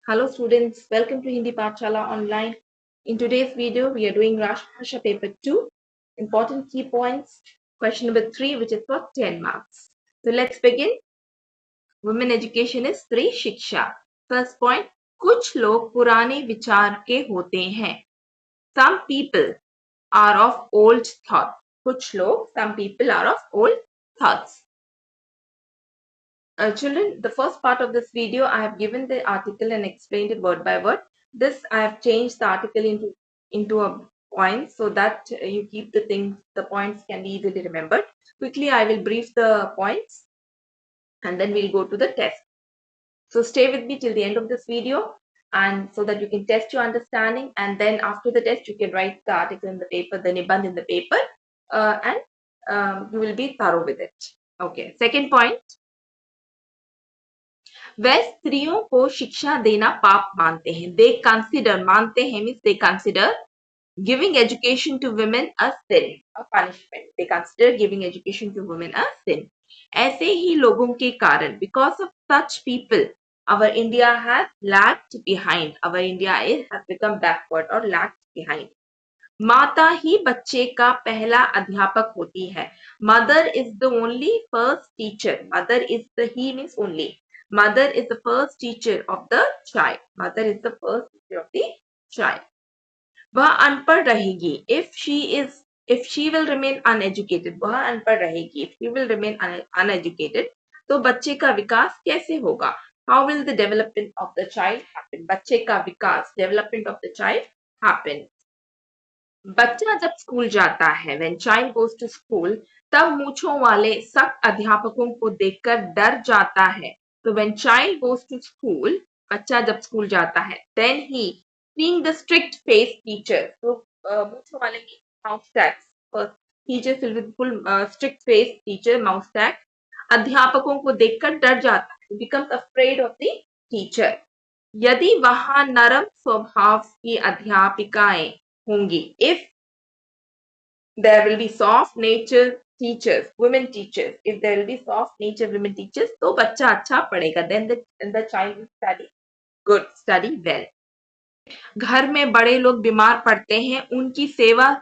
Hello students, welcome to Hindi Pathshala online. In today's video, we are doing Rashtrabhasha paper 2, important key points, question number 3, which is for 10 marks. So let's begin. Women education is स्त्री शिक्षा. First point, कुछ लोग पुराने विचार के होते हैं. Some people are of old thought. कुछ लोग, some people are of old thoughts. Children, the first part of this video, I have given the article and explained it word by word. This, I have changed the article into a point so that you keep the points can be easily remembered. Quickly, I will brief the points and then we'll go to the test. So stay with me till the end of this video and so that you can test your understanding, and then after the test, you can write the article in the paper, the Nibandh in the paper, and you will be thorough with it. Okay, second point. वह स्त्रियों को शिक्षा देना पाप मानते हैं. दे consider, मानते हैं means they consider giving education to women a sin, a punishment. They consider giving education to women a sin. ऐसे ही लोगों के कारण, because of such people, our India has lagged behind. Our India has become backward or lagged behind. माता ही बच्चे का पहला अध्यापक होती है. Mother is the only first teacher. Mother is the, he means only. Mother is the first teacher of the child. Mother is the first teacher of the child. वह अनपढ़ रहेगी. If she will remain uneducated, वह अनपढ़ रहेगी. If she will remain uneducated, तो बच्चे का विकास कैसे होगा? How will the development of the child happen? बच्चे का विकास, development of the child happen. बच्चा जब स्कूल जाता है, when child goes to school, तब मूंछों वाले सख्त अध्यापकों को देखकर डर जाता है. So when child goes to school, बच्चा जब स्कूल जाता है, then he seeing the strict face teacher. So मूंछों वाले की moustache, teacher filled with full strict face teacher, moustache. अध्यापकों को देखकर डर जाता है. He becomes afraid of the teacher. यदि वहां नरम स्वभाव की अध्यापिकाएं होंगी, if there will be soft nature teachers, women teachers, if there will be soft nature women teachers, तो बच्चा अच्छा पढ़ेगा. Then the child will study good, study well. घर में बड़े लोग बीमार पड़ते हैं, उनकी सेवा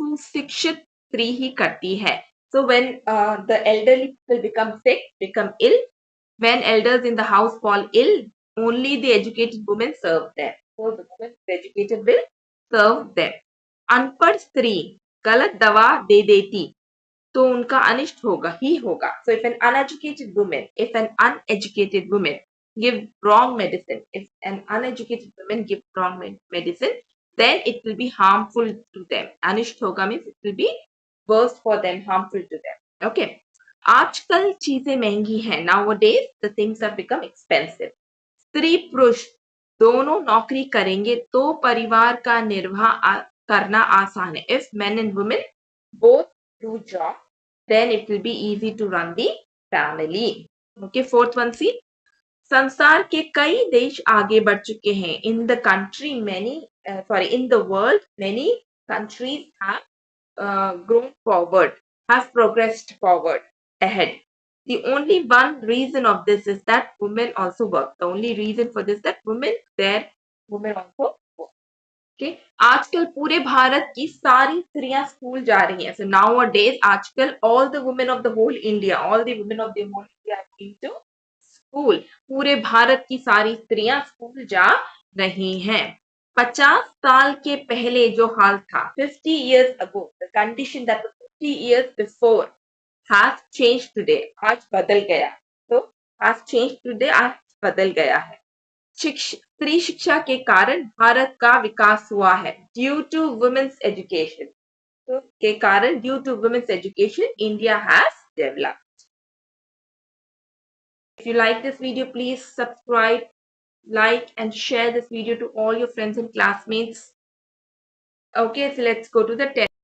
सुशिक्षित स्त्री ही करती है. So when the elderly people become sick, become ill, when elders in the house fall ill, only the educated women serve them. So the women educated will serve them. अनपढ़ स्त्री गलत दवा दे देती तो उनका अनिष्ट होगा ही होगा. So if an uneducated woman give wrong medicine, if an uneducated woman give wrong medicine, then it will be harmful to them. अनिष्ट होगा means it will be worse for them, harmful to them. Okay. आजकल चीजें महंगी हैं. Nowadays the things have become expensive. स्त्री पुरुष दोनों नौकरी करेंगे तो परिवार का निर्वाह करना आसान है. If men and women both do job, then it will be easy to run the family. Okay, fourth one, see. संसार के कई देश आगे बढ़ चुके हैं. In the country, in the world, many countries have grown forward, have progressed forward, ahead. The only one reason of this is that women also work. The only reason for this that women also work. Okay. आजकल पूरे भारत की सारी स्त्रियां school जा रही हैं. So nowadays, आजकल all the women of the whole India are going to school. पूरे भारत की सारी स्त्रियां स्कूल जा रही हैं. 50 साल के पहले जो हाल था, 50 years ago, the condition that was 50 years before has changed today. आज बदल गया. So has changed today, आज बदल गया है. स्त्री शिक्षा के कारण भारत का विकास हुआ है. ड्यू टू वुमेन्स एजुकेशन, के कारण, due to women's education, India has developed. If you like this video, please subscribe, like and share this video to all your friends and classmates. Okay, so let's go to the test.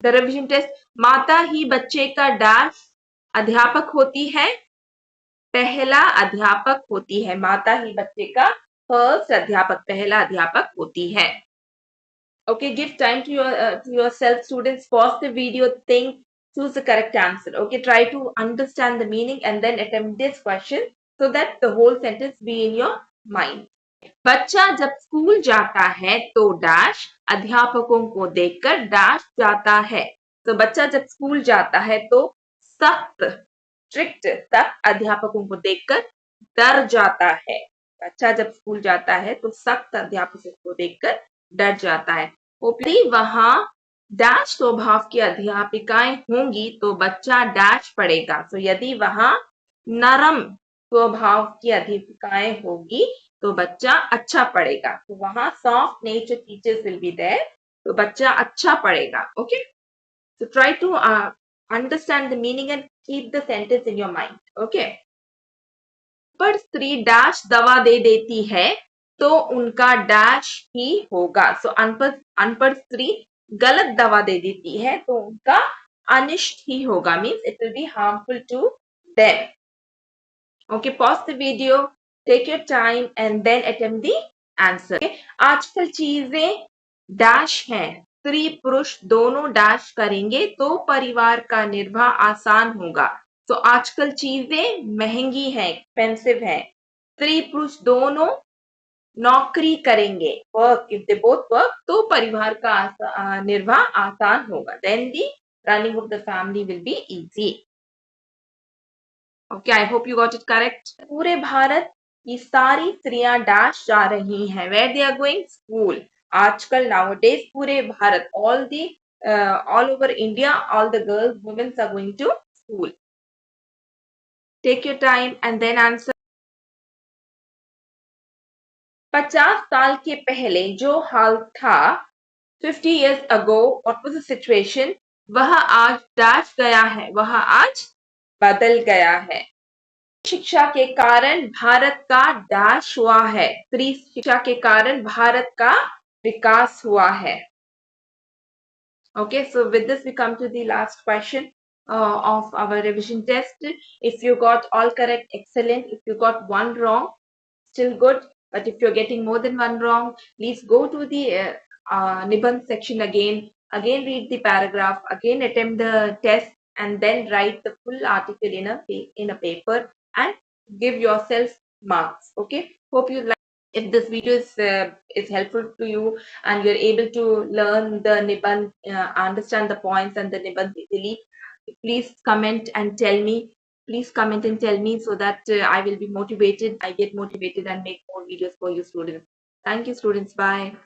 The revision test. माता ही बच्चे का dash अध्यापक होती है. पहला अध्यापक होती है. माता ही बच्चे का फर्स्ट अध्यापक, पहला अध्यापक होती है. Okay, give time to yourself, students. Pause the video, think, choose the correct answer. Okay, try to understand the meaning and then attempt this question so that the whole sentence be in your mind. बच्चा जब school जाता है तो dash अध्यापकों को देखकर dash जाता है. तो बच्चा जब स्कूल जाता है तो सख्त स्ट्रिक्ट सख्त अध्यापकों को देखकर डर जाता है. बच्चा जब स्कूल जाता है तो सख्त अध्यापकों को देखकर डर जाता है. यदि वहां डैश स्वभाव की अध्यापिकाएं होंगी तो बच्चा डैश पढ़ेगा. तो यदि वहां नरम स्वभाव की अध्यापिकाएं होगी तो बच्चा अच्छा पढ़ेगा. तो वहां soft nature teachers will be there, तो बच्चा अच्छा पढ़ेगा. Okay, so try to understand the meaning and keep the sentence in your mind. Okay, पर स्त्री डैश दवा दे देती है तो उनका डैश ही होगा. सो अनपढ़ स्त्री गलत दवा दे देती है तो उनका अनिष्ट ही होगा, means it will be harmful to them. Okay, pause the video, take your time and then attempt the answer. Okay? आजकल चीजें डैश हैं, स्त्री पुरुष दोनों डैश करेंगे तो परिवार का निर्वाह आसान होगा. तो आजकल चीजें महंगी हैं, एक्सपेंसिव हैं. स्त्री पुरुष दोनों नौकरी करेंगे, work, if they both work, तो परिवार का निर्वाह आसान होगा. Then the running of the family will be easy. Okay, I hope you got it correct. पूरे भारत की सारी स्त्रियां डैश जा रही हैं. Where they are going? School. आजकल nowadays पूरे Bharat, all over India, all the girls, women are going to school. Take your time and then answer. 50 साल के पहले जो हाल था, 50 years ago, what was the situation? वह आज डैश गया है, वह आज बदल गया है. शिक्षा के कारण भारत का डैश हुआ है. स्त्री शिक्षा के कारण भारत का विकास हुआ है. Okay, so with this we come to the last question of our revision test. If you got all correct, excellent. If you got one wrong, still good. But if you're getting more than one wrong, please go to the Nibandh section again read the paragraph, again attempt the test, and then write the full article in a paper and give yourself marks. Okay, hope you like. If this video is helpful to you and you're able to learn the Nibandh, understand the points and the Nibandh easily, please comment and tell me. Please comment and tell me so that I will be motivated. I get motivated and make more videos for you students. Thank you, students. Bye.